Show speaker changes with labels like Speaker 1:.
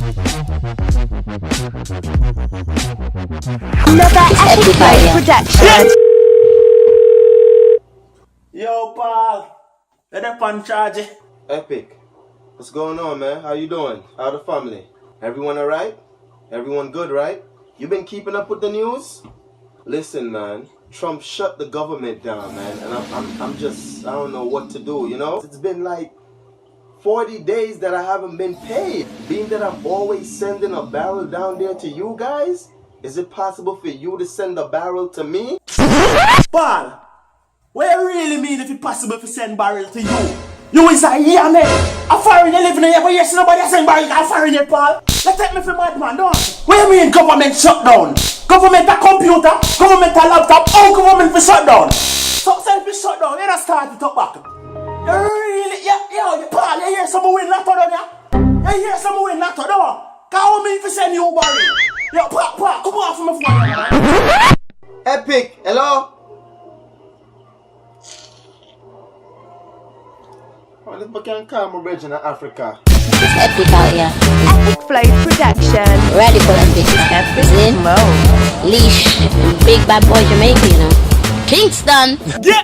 Speaker 1: Another Epicflows Production.
Speaker 2: Yo, pal. Let up on charge.
Speaker 3: Epic, what's going on, man? How you doing? How the family? Everyone alright? Everyone good, right? You been keeping up with the news? Listen, man, Trump shut the government down, man, and I'm just, I don't know what to do, you know? It's been like 40 days that I haven't been paid. Being that I'm always sending a barrel down there to you guys, is it possible for you to send a barrel to me?
Speaker 2: Pal, what you really mean if it's possible to send barrel to you? You is a yeah, man. A foreigner living here, but yes, nobody send barrel to a foreigner, pal. Let's take me for madman, don't you? What you mean government shutdown? Government a computer, government a laptop, all government for shutdown. So self is shutdown, you don't start it up back. You really, yo, pal, you hear someone win lotto, don't you? You hear someone win lotto, don't you? Can't me if you send you barrel. Yo, pa, come on for my phone, man.
Speaker 3: Epic, hello? Oh, this boy can call my bridge in Africa.
Speaker 4: It's epic out here.
Speaker 1: Epicflows Production.
Speaker 4: Radekal Epic. Epicflows. Leash. Big bad boy Jamaican, you know. Kingston.
Speaker 2: Get